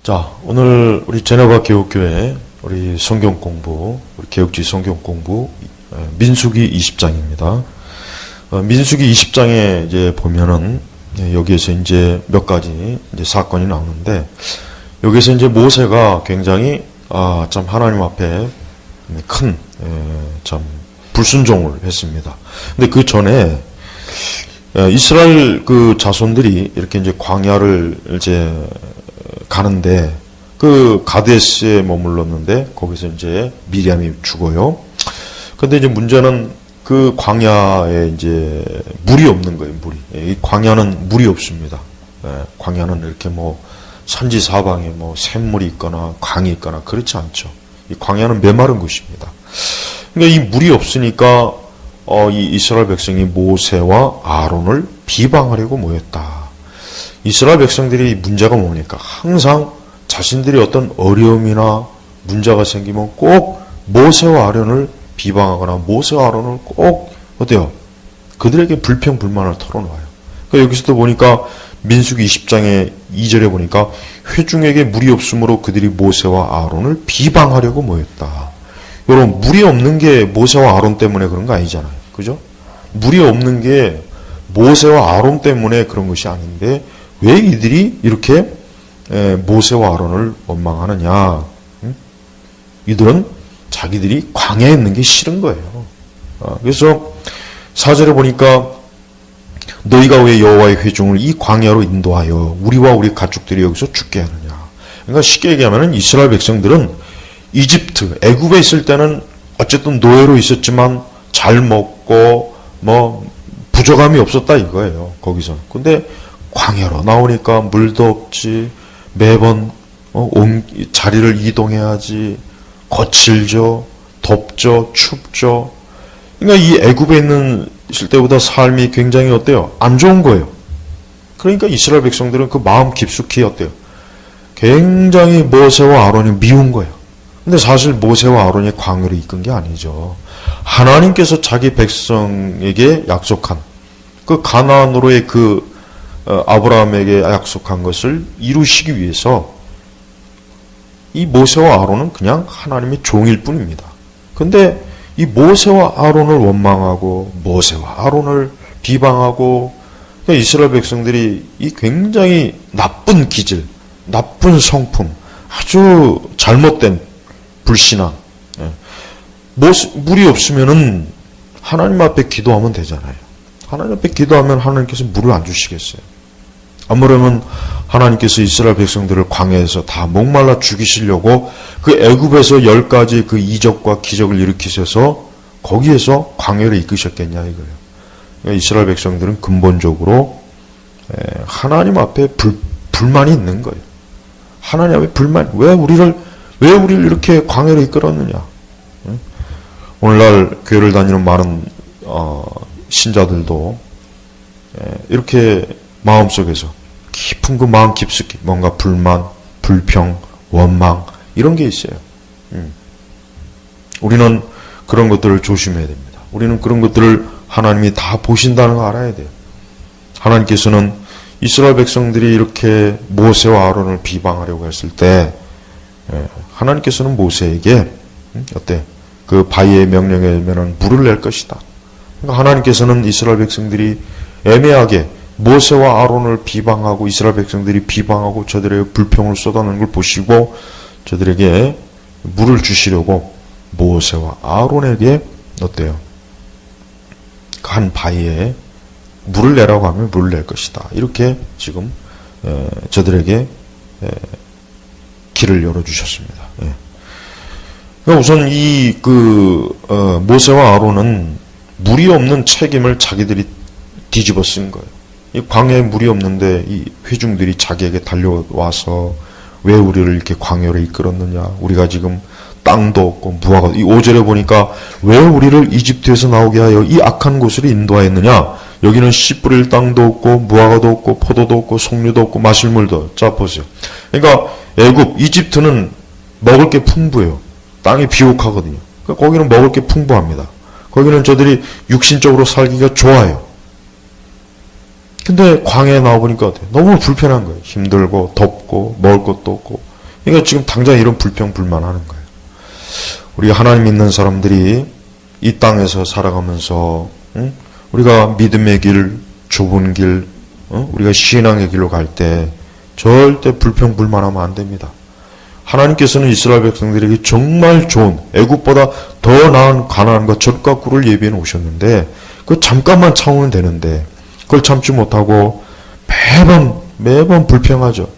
자, 오늘 우리 제네바 개혁교회 우리 성경 공부, 우리 개혁지 성경 공부 민수기 20장입니다. 민수기 20장에 이제 보면은 여기에서 이제 몇 가지 이제 사건이 나오는데 여기에서 이제 모세가 굉장히 참 하나님 앞에 큰 참 불순종을 했습니다. 근데 그 전에 이스라엘 그 자손들이 이렇게 이제 광야를 이제 가는데 그 가데스에 머물렀는데 거기서 이제 미리암이 죽어요. 근데 이제 문제는 그 광야에 이제 물이 없는 거예요, 물이. 이 광야는 물이 없습니다. 광야는 이렇게 뭐 산지 사방에 뭐 샘물이 있거나 강이 있거나 그렇지 않죠. 이 광야는 메마른 곳입니다. 그러니까 이 물이 없으니까 이 이스라엘 백성이 모세와 아론을 비방하려고 모였다. 이스라엘 백성들이 문제가 뭡니까? 항상 자신들이 어떤 어려움이나 문제가 생기면 꼭 모세와 아론을 비방하거나 모세와 아론을 꼭 어때요? 그들에게 불평 불만을 털어놓아요. 그러니까 여기서도 보니까 민수기 20장의 2절에 보니까 회중에게 물이 없으므로 그들이 모세와 아론을 비방하려고 모였다. 여러분, 물이 없는 게 모세와 아론 때문에 그런 거 아니잖아요. 그죠? 물이 없는 게 모세와 아론 때문에 그런 것이 아닌데 왜 이들이 이렇게 모세와 아론을 원망하느냐? 이들은 자기들이 광야에 있는 게 싫은 거예요. 그래서 4절에 보니까 너희가 왜 여호와의 회중을 이 광야로 인도하여 우리와 우리 가축들이 여기서 죽게 하느냐? 그러니까 쉽게 얘기하면 이스라엘 백성들은 이집트, 애굽에 있을 때는 어쨌든 노예로 있었지만 잘 먹고 뭐 부족함이 없었다 이거예요. 거기서. 근데 광야로 나오니까 물도 없지, 매번 자리를 이동해야지, 거칠죠, 덥죠, 춥죠. 그러니까 이 애굽에 있을 때보다 삶이 굉장히 어때요? 안 좋은 거예요. 그러니까 이스라엘 백성들은 그 마음 깊숙이 어때요? 굉장히 모세와 아론이 미운 거예요. 근데 사실 모세와 아론이 광야로 이끈 게 아니죠. 하나님께서 자기 백성에게 약속한 그 가나안으로의 그 아브라함에게 약속한 것을 이루시기 위해서 이 모세와 아론은 그냥 하나님의 종일 뿐입니다. 근데 이 모세와 아론을 원망하고 모세와 아론을 비방하고 그러니까 이스라엘 백성들이 이 굉장히 나쁜 기질, 나쁜 성품, 아주 잘못된 불신앙. 물이 없으면은 하나님 앞에 기도하면 되잖아요. 하나님 앞에 기도하면 하나님께서 물을 안 주시겠어요? 아무려면 하나님께서 이스라엘 백성들을 광야에서 다 목말라 죽이시려고 그 애굽에서 10가지 그 이적과 기적을 일으키셔서 거기에서 광야를 이끄셨겠냐 이거예요. 그러니까 이스라엘 백성들은 근본적으로 하나님 앞에 불만이 있는 거예요. 하나님 앞에 불만. 왜 우리를 이렇게 광야로 이끌었느냐? 오늘날 교회를 다니는 많은 신자들도 이렇게 마음속에서 깊은 그 마음 깊숙이 뭔가 불만, 불평, 원망 이런 게 있어요. 우리는 그런 것들을 조심해야 됩니다. 우리는 그런 것들을 하나님이 다 보신다는 거 알아야 돼요. 하나님께서는 이스라엘 백성들이 이렇게 모세와 아론을 비방하려고 했을 때 하나님께서는 모세에게 어때? 그 바위의 명령에 의하면 물을 낼 것이다. 그러니까 하나님께서는 이스라엘 백성들이 애매하게 모세와 아론을 비방하고 이스라엘 백성들이 비방하고 저들에게 불평을 쏟아내는 걸 보시고 저들에게 물을 주시려고 모세와 아론에게 어때요? 한 바위에 물을 내라고 하면 물을 낼 것이다. 이렇게 지금 저들에게 길을 열어주셨습니다. 그러니까 우선 모세와 아론은 물이 없는 책임을 자기들이 뒤집어 쓴 거예요. 이 광야에 물이 없는데 이 회중들이 자기에게 달려와서 왜 우리를 이렇게 광야로 이끌었느냐? 우리가 지금 땅도 없고 무화과 이 5절에 보니까 왜 우리를 이집트에서 나오게 하여 이 악한 곳으로 인도하였느냐? 여기는 씨 뿌릴 땅도 없고 무화과도 없고 포도도 없고 석류도 없고 마실 물도. 자 보세요. 그러니까 애굽, 이집트는 먹을 게 풍부해요. 땅이 비옥하거든요. 그러니까 거기는 먹을 게 풍부합니다. 거기는 저들이 육신적으로 살기가 좋아요. 근데 광야에 나와보니까 어때요? 너무 불편한 거예요. 힘들고 덥고 먹을 것도 없고 그러니까 지금 당장 이런 불평불만하는 거예요. 우리 하나님 믿는 사람들이 이 땅에서 살아가면서 우리가 믿음의 길, 좁은 길, 우리가 신앙의 길로 갈 때 절대 불평불만하면 안 됩니다. 하나님께서는 이스라엘 백성들에게 정말 좋은 애굽보다 더 나은 가나안과 젖과 꿀을 예비해 놓으셨는데 그 잠깐만 참으면 되는데 그걸 참지 못하고 매번 불평하죠.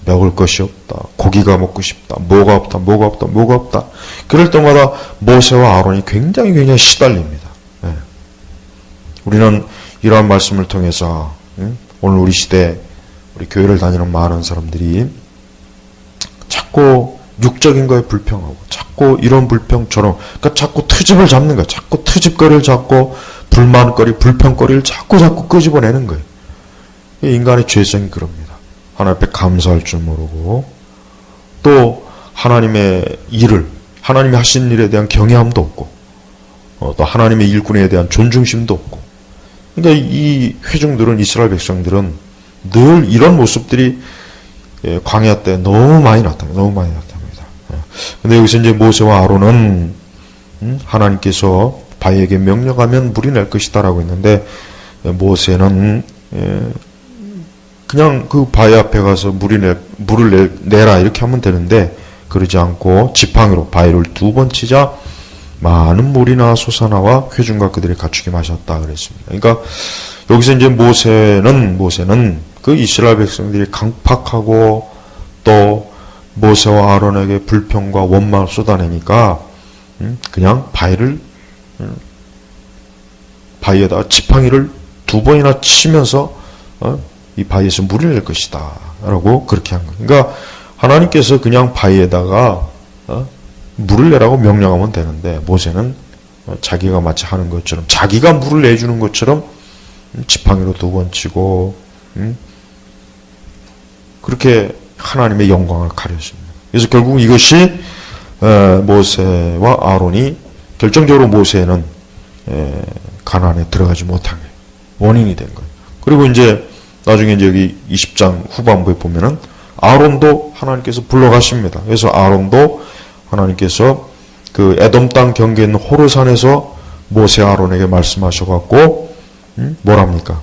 먹을 것이 없다. 고기가 먹고 싶다. 뭐가 없다. 그럴 때마다 모세와 아론이 굉장히 시달립니다. 네. 우리는 이러한 말씀을 통해서 오늘 우리 시대 우리 교회를 다니는 많은 사람들이 자꾸 육적인 거에 불평하고 자꾸 이런 불평처럼 그러니까 자꾸 트집을 잡는 거야. 자꾸 트집거리를 잡고 불만거리, 불평거리를 자꾸 끄집어내는 거예요. 인간의 죄성이 그럽니다. 하나님 앞에 감사할 줄 모르고 또 하나님의 일을 하나님이 하신 일에 대한 경외함도 없고 또 하나님의 일꾼에 대한 존중심도 없고 그러니까 이 회중들은 이스라엘 백성들은 늘 이런 모습들이 광야 때 너무 많이 나타납니다. 근데 여기서 이제 모세와 아론은 하나님께서 바위에게 명령하면 물이 낼 것이다라고 했는데 모세는 그냥 그 바위 앞에 가서 물을 내라 이렇게 하면 되는데 그러지 않고 지팡이로 바위를 2번 치자 많은 물이나 솟아나와 회중과 그들의 가축이 마셨다 그랬습니다. 그러니까 여기서 이제 모세는 그 이스라엘 백성들이 강팍하고 또 모세와 아론에게 불평과 원망을 쏟아내니까 그냥 바위에다가 지팡이를 2번이나 치면서 이 바위에서 물을 낼 것이다 라고 그렇게 한 거예요. 그러니까 하나님께서 그냥 바위에다가 물을 내라고 명령하면 되는데 모세는 자기가 마치 하는 것처럼 자기가 물을 내주는 것처럼 지팡이로 2번 치고 그렇게 하나님의 영광을 가렸습니다. 그래서 결국 이것이 모세와 아론이 결정적으로 모세는 가나안에 들어가지 못한 거예요. 원인이 된 거예요. 그리고 이제 나중에 이제 여기 20장 후반부에 보면은 아론도 하나님께서 불러가십니다. 그래서 아론도 하나님께서 그 에돔 땅 경계에 있는 호르산에서 모세 아론에게 말씀하셔갖고 뭐랍니까?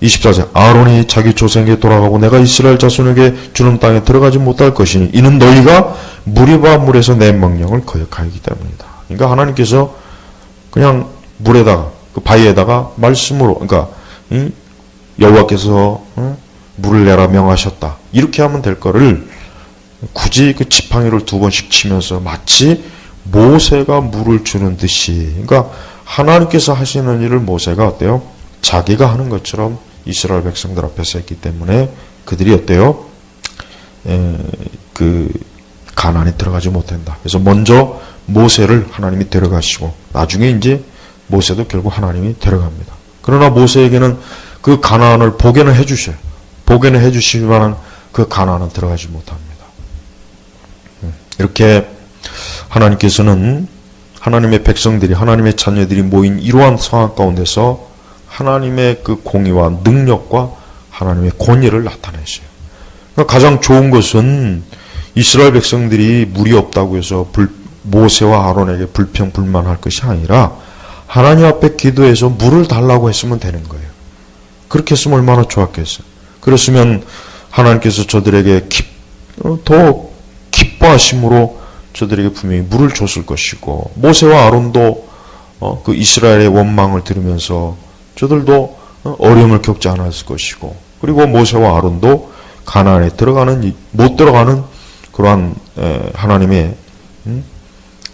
24절 아론이 자기 조상에게 돌아가고 내가 이스라엘 자손에게 주는 땅에 들어가지 못할 것이니 이는 너희가 무리바 물에서 내 명령을 거역하였기 때문이다. 그러니까 하나님께서 그냥 물에다가 그 바위에다가 말씀으로 그러니까 여호와께서 물을 내라 명하셨다. 이렇게 하면 될 거를 굳이 그 지팡이를 2번씩 치면서 마치 모세가 물을 주는 듯이 그러니까 하나님께서 하시는 일을 모세가 어때요? 자기가 하는 것처럼 이스라엘 백성들 앞에서 했기 때문에 그들이 어때요? 그 가나안에 들어가지 못한다. 그래서 먼저 모세를 하나님이 데려가시고 나중에 이제 모세도 결국 하나님이 데려갑니다. 그러나 모세에게는 그 가나안을 보게는 해주셔요. 보게는 해주시지만 그 가나안은 들어가지 못합니다. 이렇게 하나님께서는 하나님의 백성들이 하나님의 자녀들이 모인 이러한 상황 가운데서 하나님의 그 공의와 능력과 하나님의 권위를 나타내셔요. 그러니까 가장 좋은 것은 이스라엘 백성들이 물이 없다고 해서 모세와 아론에게 불평불만할 것이 아니라 하나님 앞에 기도해서 물을 달라고 했으면 되는 거예요. 그렇게 했으면 얼마나 좋았겠어요. 그랬으면 하나님께서 저들에게 더 기뻐하심으로 저들에게 분명히 물을 줬을 것이고 모세와 아론도 그 이스라엘의 원망을 들으면서 저들도 어려움을 겪지 않았을 것이고 그리고 모세와 아론도 가나안에 못 들어가는 그러한 하나님의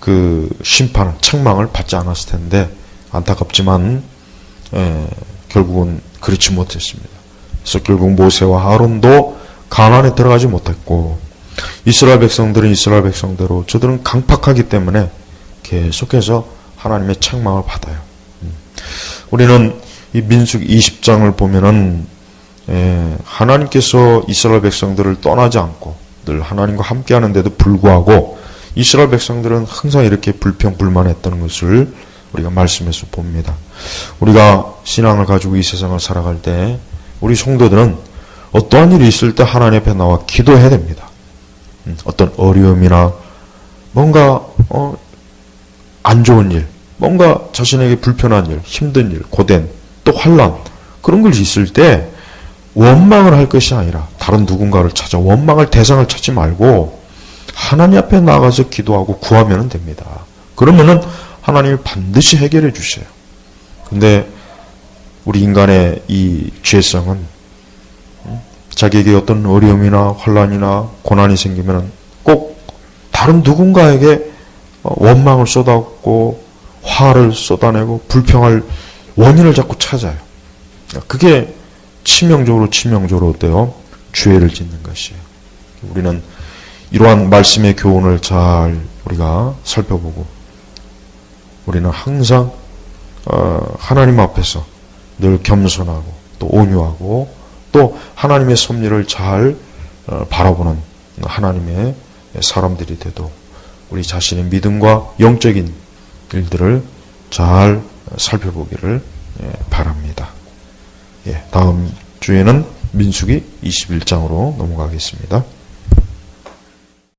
그 심판을 책망을 받지 않았을 텐데 안타깝지만 결국은 그렇지 못했습니다. 그래서 결국 모세와 아론도 가나안에 들어가지 못했고 이스라엘 백성들은 이스라엘 백성대로 저들은 강팍하기 때문에 계속해서 하나님의 책망을 받아요. 우리는 이 민수기 20장을 보면은 하나님께서 이스라엘 백성들을 떠나지 않고 늘 하나님과 함께 하는데도 불구하고 이스라엘 백성들은 항상 이렇게 불평불만했던 것을 우리가 말씀에서 봅니다. 우리가 신앙을 가지고 이 세상을 살아갈 때 우리 성도들은 어떠한 일이 있을 때 하나님 앞에 나와 기도해야 됩니다. 어떤 어려움이나 뭔가 안 좋은 일, 뭔가 자신에게 불편한 일, 힘든 일, 고된, 또 환난, 그런 걸 있을 때 원망을 할 것이 아니라 다른 누군가를 찾아 원망할 대상을 찾지 말고 하나님 앞에 나가서 기도하고 구하면 됩니다. 그러면은 하나님이 반드시 해결해 주셔요. 근데 우리 인간의 이 죄성은 자기에게 어떤 어려움이나 환난이나 고난이 생기면 꼭 다른 누군가에게 원망을 쏟아붓고 화를 쏟아내고 불평할 원인을 자꾸 찾아요. 그게 치명적으로 어때요? 죄를 짓는 것이에요. 우리는 이러한 말씀의 교훈을 잘 우리가 살펴보고 우리는 항상 하나님 앞에서 늘 겸손하고 또 온유하고 또 하나님의 섭리를 잘 바라보는 하나님의 사람들이 되도록 우리 자신의 믿음과 영적인 일들을 잘 살펴보기를 바랍니다. 다음 주에는 민수기 21장으로 넘어가겠습니다.